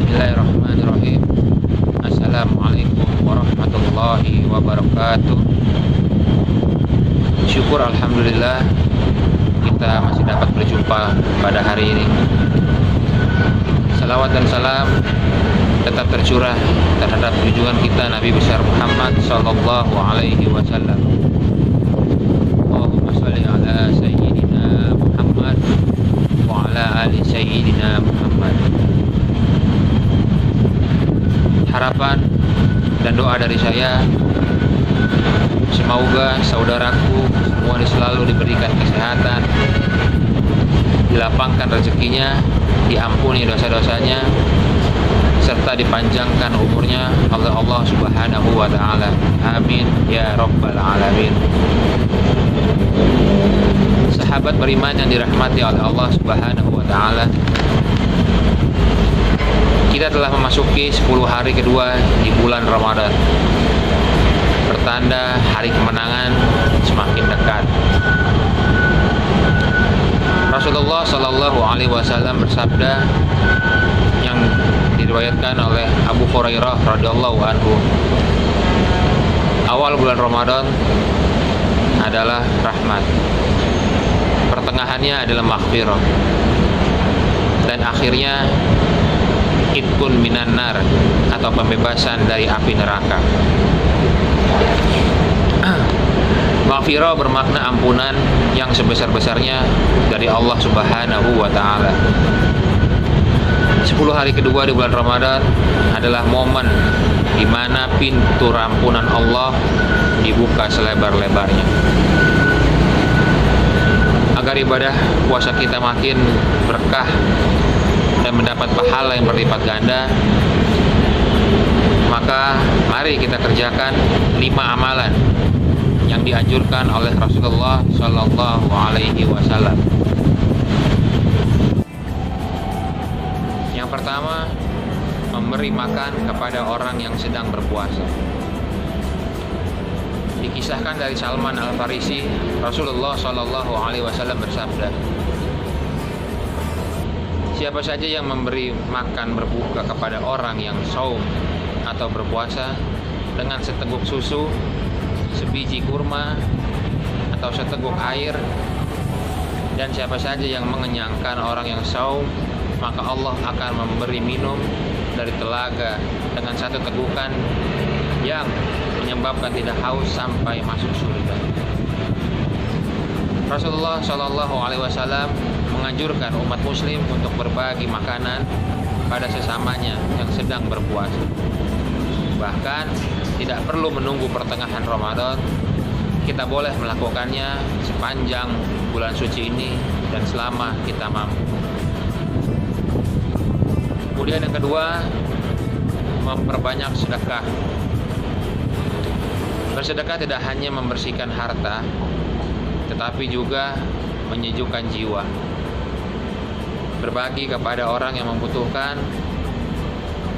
Bismillahirrahmanirrahim. Assalamualaikum warahmatullahi wabarakatuh. Syukur alhamdulillah kita masih dapat berjumpa pada hari ini. Salawat dan salam tetap tercurah terhadap junjungan kita Nabi besar Muhammad sallallahu alaihi wasallam. Allahumma shalli ala sayyidina Muhammad wa ala ali sayyidina Muhammad. Harapan dan doa dari saya, semoga saudaraku semua selalu diberikan kesehatan, dilapangkan rezekinya, diampuni dosa-dosanya, serta dipanjangkan umurnya oleh Allah Subhanahu wa ta'ala. Amin ya rabbal alamin. Sahabat beriman yang dirahmati oleh Allah Subhanahu wa ta'ala, kita telah memasuki 10 hari kedua di bulan Ramadan. Pertanda hari kemenangan semakin dekat. Rasulullah Shallallahu Alaihi Wasallam bersabda yang diriwayatkan oleh Abu Hurairah radhiyallahu anhu, awal bulan Ramadan adalah rahmat, pertengahannya adalah maghfirah, dan akhirnya itqun minan nar atau pembebasan dari api neraka. Maghfirah bermakna ampunan yang sebesar-besarnya dari Allah Subhanahu wa ta'ala. 10 hari kedua di bulan Ramadan adalah momen di mana pintu ampunan Allah dibuka selebar-lebarnya. Agar ibadah puasa kita makin berkah dan mendapat pahala yang berlipat ganda, maka mari kita kerjakan 5 amalan yang dianjurkan oleh Rasulullah Shallallahu Alaihi Wasallam. Yang pertama, memberi makan kepada orang yang sedang berpuasa. Dikisahkan dari Salman Al-Farisi, Rasulullah Shallallahu Alaihi Wasallam bersabda, siapa saja yang memberi makan berbuka kepada orang yang saum atau berpuasa dengan seteguk susu, sebiji kurma, atau seteguk air, dan siapa saja yang mengenyangkan orang yang saum, maka Allah akan memberi minum dari telaga dengan satu tegukan yang menyebabkan tidak haus sampai masuk surga. Rasulullah Shallallahu Alaihi Wasallam menganjurkan umat muslim untuk berbagi makanan pada sesamanya yang sedang berpuasa. Bahkan tidak perlu menunggu pertengahan Ramadan, kita boleh melakukannya sepanjang bulan suci ini dan selama kita mampu. Kemudian yang kedua, memperbanyak sedekah. Bersedekah tidak hanya membersihkan harta, tetapi juga menyejukkan jiwa. Berbagi kepada orang yang membutuhkan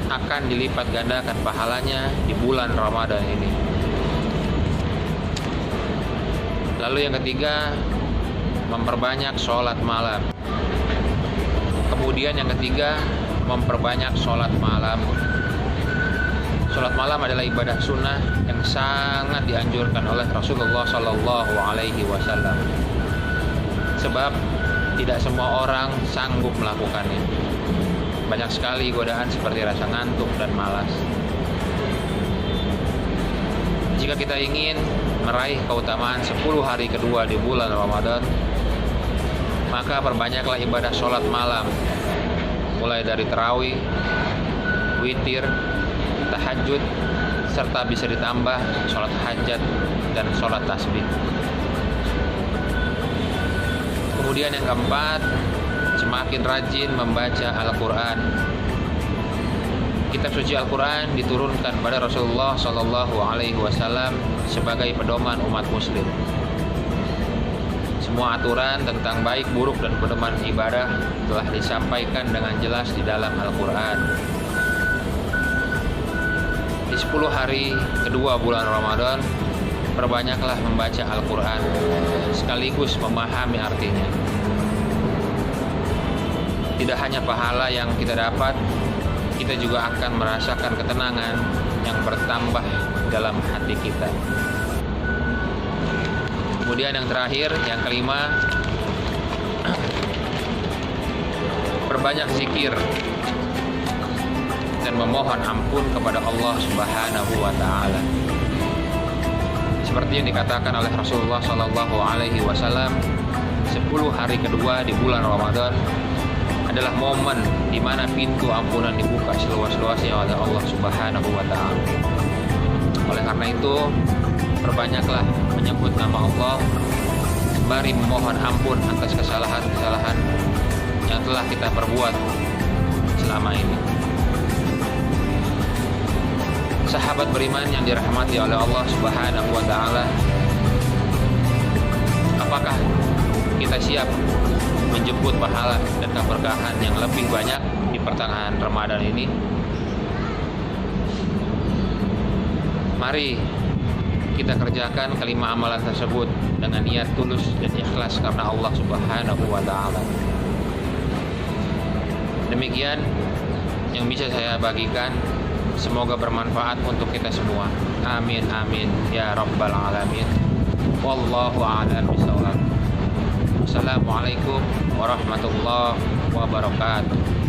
akan dilipat gandakan pahalanya di bulan Ramadan ini. Lalu yang ketiga, memperbanyak sholat malam. Kemudian yang ketiga, memperbanyak sholat malam. Sholat malam adalah ibadah sunnah yang sangat dianjurkan oleh Rasulullah Shallallahu Alaihi Wasallam. Sebab tidak semua orang sanggup melakukannya. Banyak sekali godaan seperti rasa ngantuk dan malas. Jika kita ingin meraih keutamaan 10 hari kedua di bulan Ramadan, maka perbanyaklah ibadah sholat malam, mulai dari tarawih, witir, tahajud, serta bisa ditambah sholat hajat dan sholat tasbih. Kemudian yang keempat, semakin rajin membaca Al-Quran. Kitab suci Al-Quran diturunkan pada Rasulullah Shallallahu Alaihi Wasallam sebagai pedoman umat muslim. Semua aturan tentang baik, buruk, dan pedoman ibadah telah disampaikan dengan jelas di dalam Al-Quran. Di 10 hari kedua bulan Ramadan, perbanyaklah membaca Al-Quran sekaligus memahami artinya. Tidak hanya pahala yang kita dapat, kita juga akan merasakan ketenangan yang bertambah dalam hati kita. Kemudian yang terakhir, yang kelima, perbanyak zikir dan memohon ampun kepada Allah Subhanahu wa taala. Seperti yang dikatakan oleh Rasulullah sallallahu alaihi wasallam, 10 hari kedua di bulan Ramadan adalah momen di mana pintu ampunan dibuka seluas-luasnya oleh Allah Subhanahu wa taala. Oleh karena itu, perbanyaklah menyebut nama Allah sembari memohon ampun atas kesalahan-kesalahan yang telah kita perbuat selama ini. Sahabat beriman yang dirahmati oleh Allah Subhanahu wa taala, apakah kita siap menjemput pahala dan keberkahan yang lebih banyak di pertengahan Ramadan ini? Mari kita kerjakan kelima amalan tersebut dengan niat tulus dan ikhlas karena Allah Subhanahu wa taala. Demikian yang bisa saya bagikan. Semoga bermanfaat untuk kita semua. Amin amin ya rabbal alamin. Wallahu a'lam bishawab. Assalamualaikum warahmatullahi wabarakatuh.